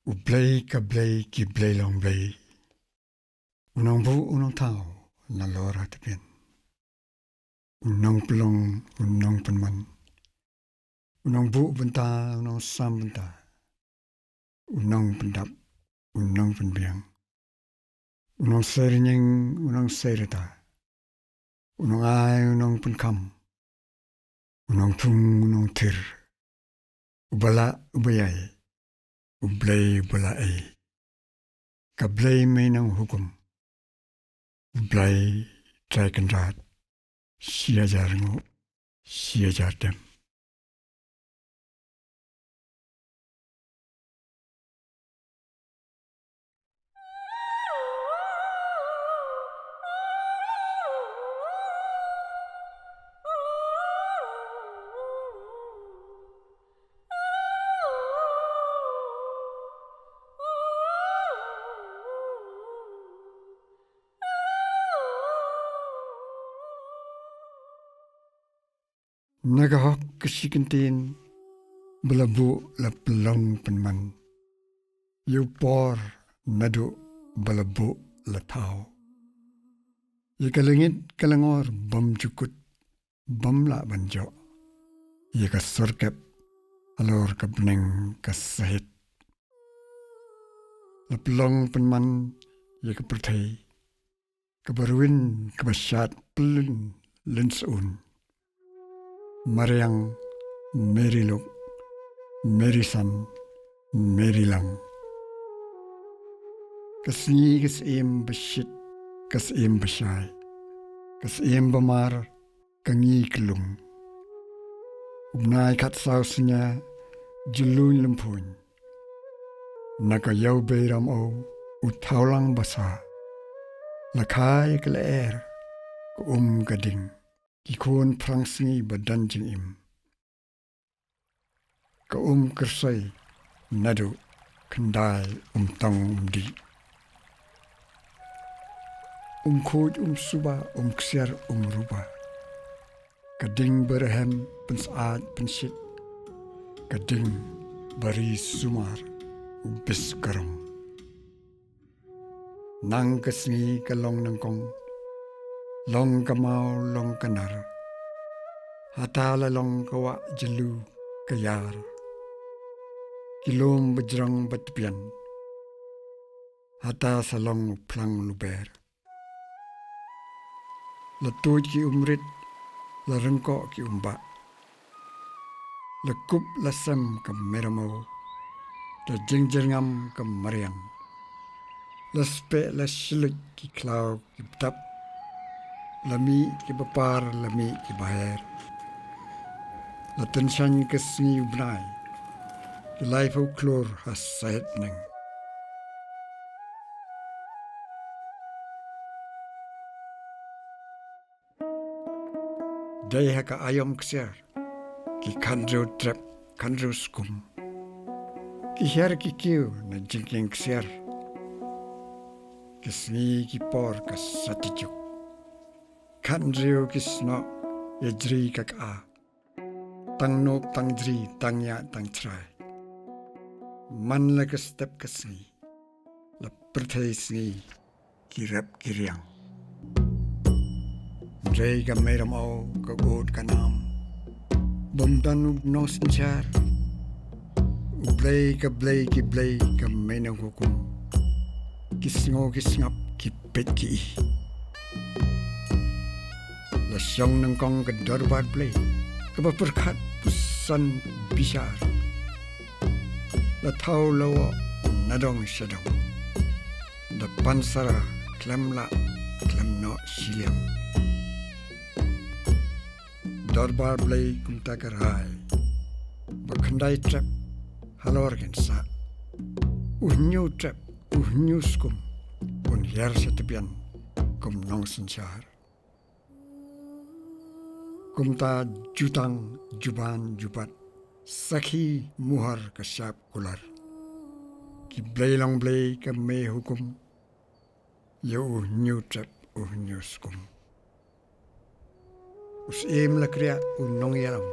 Ublei ka blei ki blei longbriew. Unong bu unong tao na lora tepien. Unong pelong unong penman. Unong bu benta unong sam benta. Unong pendap unong penbiang. Unong serinyeng unong serita. Unong ai unong penkam. Unong tung unong tir. Ubala ubayai. Ublei ubala ai. Ka blei menang hukum. Ublei trykenrat. Siajar ngo. Siajar dem. Nagahok kesikentin belabu la pelong penman. Yupor nadu belabu la tau. Yika lengit kalangor bam cukut bam la banjo. Yika sorkep alor ka beneng ka sahit. La pelong penman yika pyrthei. Kebaruin kebasyat pelun lensun. Mariang, Meriluk, Merisan, Merilang. Kasni kasim besyit, kasim besyai. Kasim bemar, kangi kelung. Ubnai kat sausnya, jelun lempun. Naka yau beram o, utaulang basa. Lakai keleer, gading. Kikon prangsni badan jingim. Ka kersai nadu kendai tang di. Khud suba ksiar ruba. Kading berhem pensaat pensit. Kading bari sumar bis karong. Nang kesni kalong nangkong. Long kamau long kanar. Hatala long kwah jelu kayar. Kilom bejrang batpian. Hata salong plang luber. Latuj ki umrit. La rengkok ki umbak. Lekup lasam ke Mei Ramew. La jengjengam ke mariang. Laspe la silut ki klau ki betap. Lami ki bapar, lami ki bahir. La tensan ke sengi ubnai. Ki lai folklor has Sohpetbneng. Dai haka ayam ksiar. Ki Hynñiewtrep Hynñiawaskum. Ki her ki kiu na jinglong ksiar. Ki sengi ki por ka satijuk. Hynñieu kisno yajri kaka. Tang nok tang jri tang ya tang tynrai. Man la ka step ka sengi. La pyrthei sengi ki rep ki riang. Drai ka Mei Ramew ka god ka Niam. Bomdan nos nchar. Ublei ka blei ki blei ka menang hukum. Kisngo kisngap ki pet ki i. La syong nang kong ke darbar blei. Ke pyrkhat pusan bishar. La tau lawa nadong syadong. Da pansara klem la klem no siliam. Darbar blei kumta kerai. Bakhandai trep halor gensa. U Hynñiewtrep Hynñiawaskum. Un hier setepian kum nong sensyar. Kumta jutang juban jubat. Sakhi muhar kasyap kular. Ki blei longblei ka mei hukum. U Hynñiewtrep Hynñiawaskum. Usim la kriya unong yaram.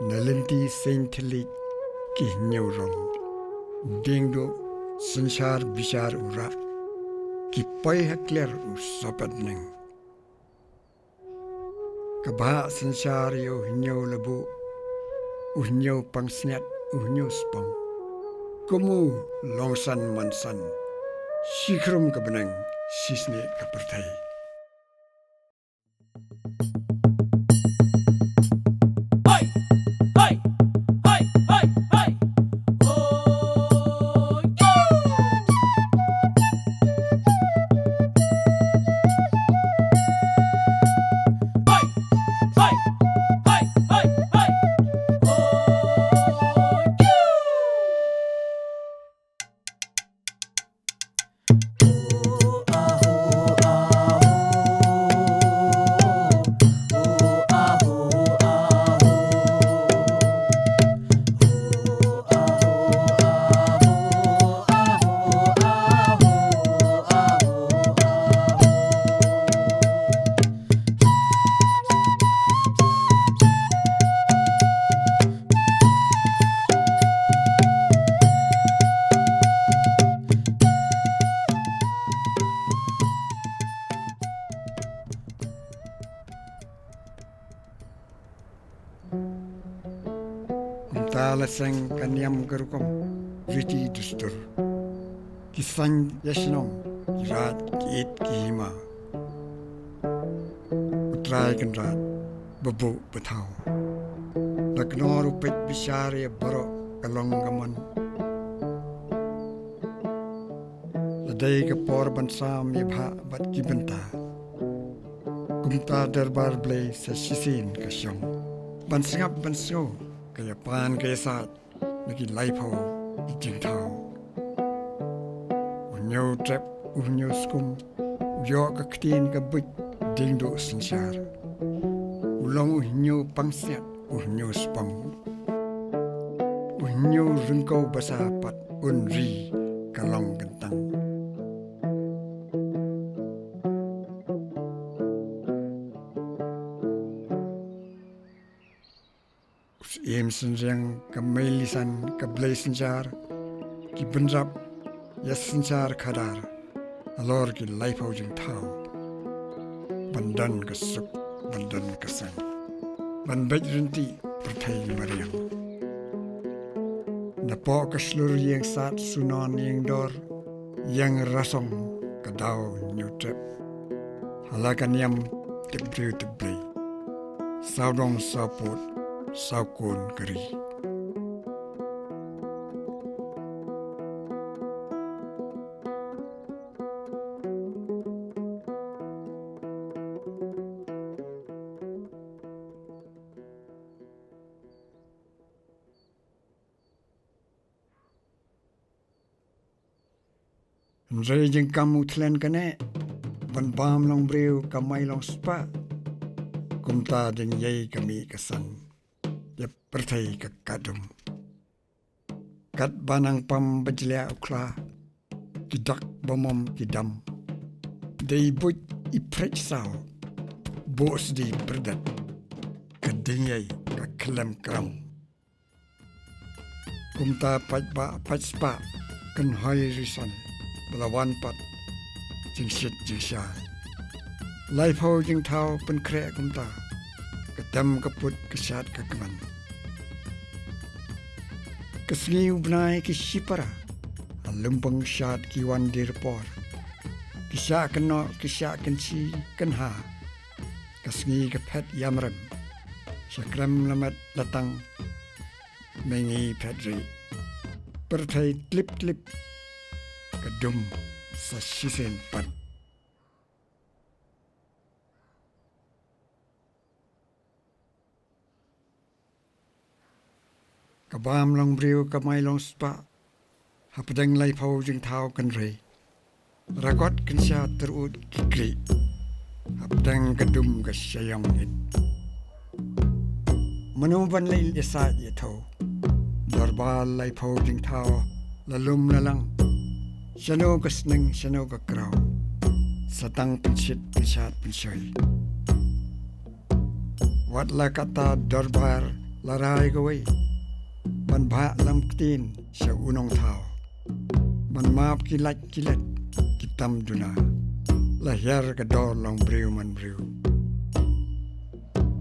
Nalenti saintelit ki Hynñiewrong. dingdo sensar bisar ura ki pai hakler U Sohpetbneng kabha sensar U Hynñiaw lebu U Hynñiaw pangsniat U Hynñiaw spang kumu longsan mansan sikrum kabneng sisne ka pyrthei Talaseng ka Niam ka rukom riti dustur kisang yasnong kirat kiit kihima utray kanrat babu bataw nagnor upet bisyari baro kalong gaman laday ka por bansam yabha bat kibenta kumta darbar blay sa sisin ka siyong bansingap banso kaya pan kaya sat nagi laipaw di jingtaw U Hynñiewtrep Hynñiawskum uyo ka ktin ka buit dingdo sensar ulong U Hynñiaw pangsniat U Hynñiaw spang U Hynñiaw rungkaw basapat unri kalong gentang Im senjang ka Mei lisan ka blai senjar ki benrap yas senjar khadar alor ki laipaw jing thaw bandan ka suk bandan ka sang ban bej rinti pyrthei mariang napo ka slur yang sat sunon yang dor yang rasong ka daw Hynñiewtrep halakan Niam tibrew tiblei saudong saput saukun keri Nre jeng kamu tlen kane ban bam longbriew Ka Mei long spa kumta Diengïei kami kasan ya pyrthei ka kadum kat banang pam bajlia ukla kidak bomom kidam dei buj iprech saw bos di berdat ka Diengïei ka klem kram kumta pajba pajspa kan hai risan belawan pat jing shit jing sha laipaw jing thaw pen kre kumta katam kaput kesat kakaman kesngi ubnai kisipara lumpang shat kiwan dirpor kisya keno kisya kensi kenha kesngi kapet yamrem Krem Lamet Latang mengi pedri pyrthei tlip tlip kadum sa sisen pat kabam longbriew Ka Mei long spa hapdeng laipaw jing thaw kan rei rakot kan sya terut kikri hapdeng kadum ka syayong it manuban lai yasa yatho darbal laipaw jing thaw lalum lalang syano ka sneng syano ka kraw satang pensit pensat pensoi wat la kata darbar larai gawai ban bha lam ktin sa unong thaw Man maap kilat kitam duna. Lahir kedor longbriew manbriew.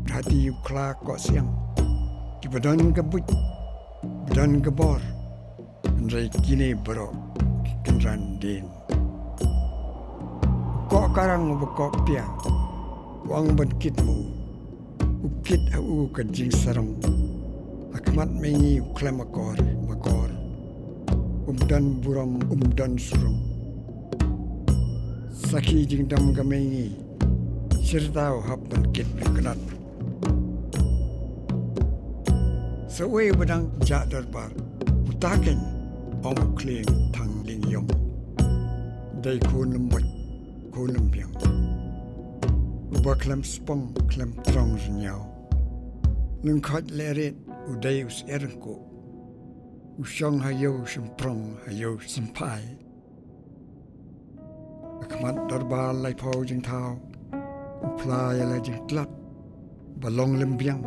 Hati ukla kok siang. Kibadan kebut. Badan kebor. Andrai kini berok. Kenran din. Kok karang ubekok piang. Wang berkitmu. Ukit au kajing sarong. Khmat mengi uklem makor. Umdan buram umdan surung. Saki jingdam gamengi. Sirtau hap berkit berkenat. Sewai bedang jak darbar. Utaken om kling tang ling yong. Dai kun lembut. Kun lembiang. Ubah klem spong klem trong renyau. Lengkhat leret udai us erengko. Usyong hayo semprong hayo sempai. Khmat darbar lai pau jing tau. Uplai lai jing tlat. Balong lembiang.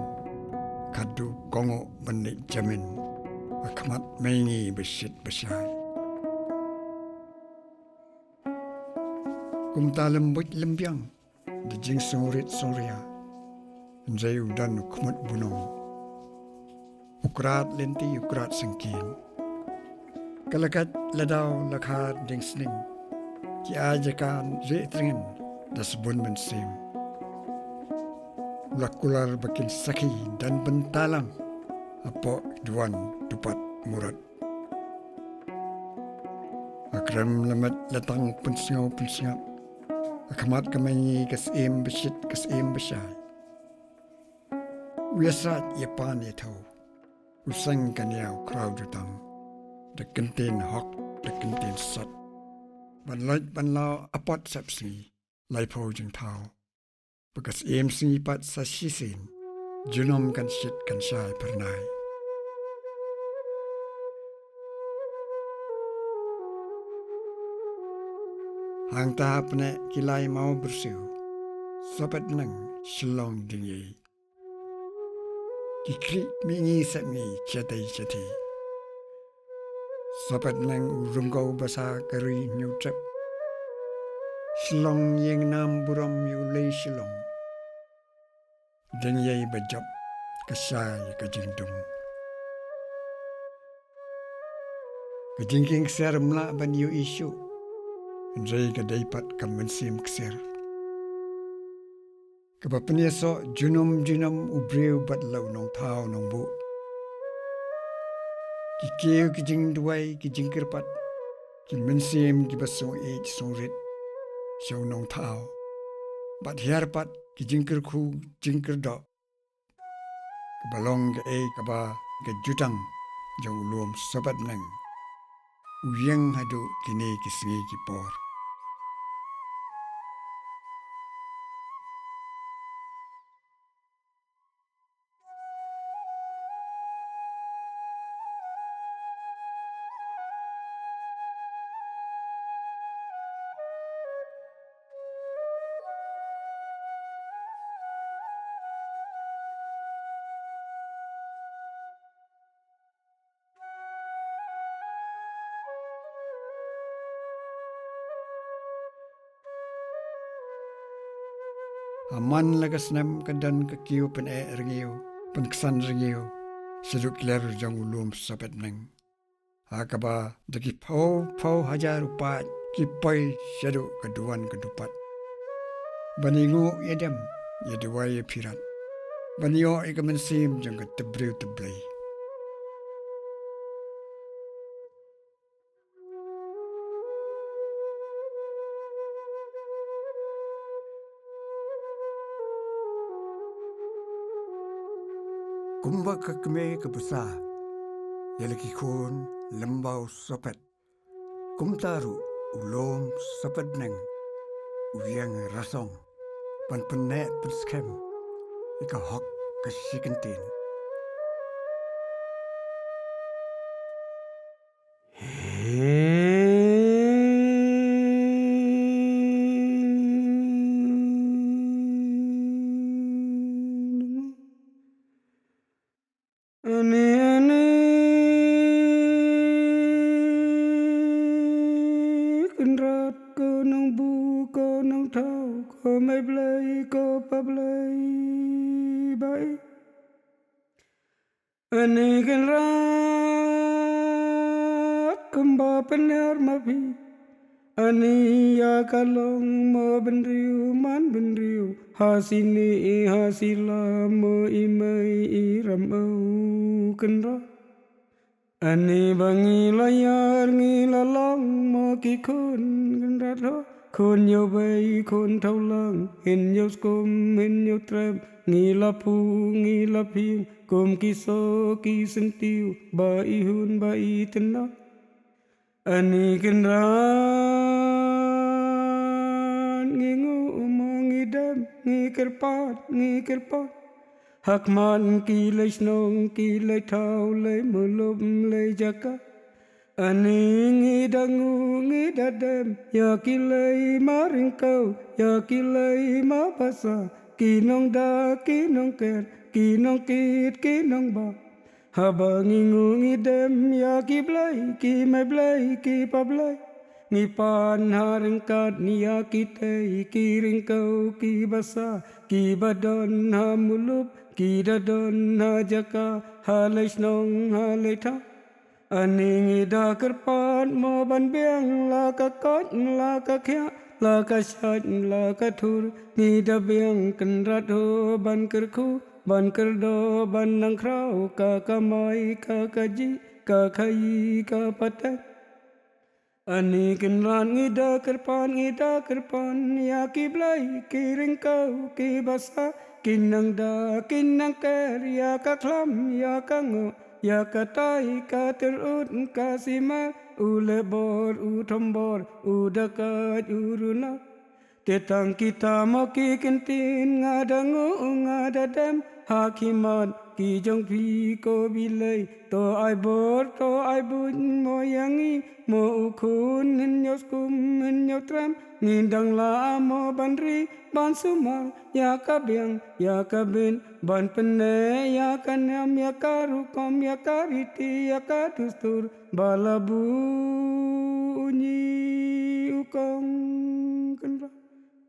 Kadu kongo benik jamin. Khmat mengi besit besai. Kumta lembut lembiang. Dijing sungrit sungria. Anjay udan khmat bunong. Ukrat lenti ukrat sengkin. Kalakat ladau lakar ding sning. Ki ajakan retringen dasbun mensim. Lakular bakin saki dan bentalang. Apo duan tupat murad. Krem Lamet Latang pensengau. Khmat Ka Mei Syiem besyai. Wiasat yepan yetau. Usang kaniau krau jutang. Dekentin hok, dekentin sot. Banlau apot sapsi. Laipo jeng tau. Bekas Sngi pat sasisin. Junom kan shit kan syai pernai. Hang tahap ne kilai mau bersiu. Sohpetbneng Lum Diengïei. Kikri mingi sepngi cadei. Sohpetbneng urungkau basa U Hynñiewtrep. Tyllong yang nam buram U Lum Diengïei bajab kasai kajingdum. Kajingking ser mla ban U isu. Andrai kadei pat Ka Mei Syiem Sngi. Kabapnya so junum ubreu bat lau nong tau nong bu. Kikeu kijing duai kijing kyrpat. Ki Mei Syiem ki basong songrit. Syau nong tau. Bat hiarpat kijing kyrku jingkir dok. Kabalong kaba jutang jong U Lum Sohpetbneng. Uyang hadu kini kisngi kipor. Aman lagas nem kadan kakiu pen ringiu. Penksan ringiu. Seduk ler jong U Lum Sohpetbneng. Akaba daki pau hajar upat. Kipai seduk keduan kedupat. Baningu yedem. Yeduai pirat. Banio Ka Mei Syiem jong teblei. Kumba kakme kebusa. Yalaki kun lembau sopet. Kumtaru U Lum Sohpetbneng. Uyang rasong. Pan penek penskem. Ika hok kasikentin. lay bay ani kan rat kumba pener mapi ani ya kalong mo benriu man benriu hasini hasila mo imei Ramew kenra ani bangi layar ngilalong mo kikun kenra khôn nhiều bay khôn thâu lang hình nhiều skum hình nhiều trem nghi la phu nghi la phim cùng kỳ so kỳ sinh tiêu ba y hun ba y tên đó ani kinh ra nghi ngu mo nghi đam nghi kyrpang hak man kỳ lấy snong kỳ lấy thao lấy mơ lum lấy jaka ani ngi dangu ngi dadem ya kilai maring kau ya kilai ma basa kinong da kinong ker kinong kit kinong ba haba ngi ngu ngi dem ya kiblai ki mai blai ki pablai ngi pan haring kat ni ya kitei ki ring kau ki basa ki badon ha mulup ki dadon ha jaka ha lai snong ha lai tha ani ngida kerpat mo ban biang la ka kot la ka khya la ka shat la ka thur ngida biang kan rat ho ban ker khu ban ker do ban nang krau ka mai ka ji ka khai ka patang ani kan ran ngida kerpan ya ki blai ki ring kau ki basa kinang da kinang ker ya ka khlam ya ka ngo ya kadei ka terut ka sima u lebor u tombor u dekat u runa tetang kita mo ki kentin ngadangu ngadadem hakimat ki jong pi ko bilai to ai bor to ai bun mo yangi mo ukun Hynñiewtrep ngindang la mo banri ban sumal ya ka biang ya ka bin ban pene ya ka Niam ya ka rukom ya ka riti ya ka dustur balabu unyi ukong kenra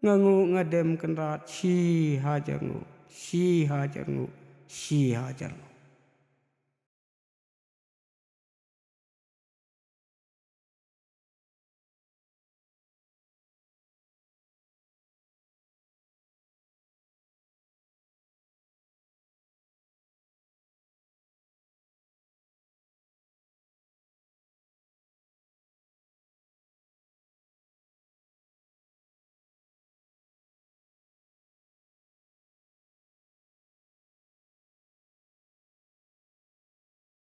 ngangu ngadem kenrat si hajangu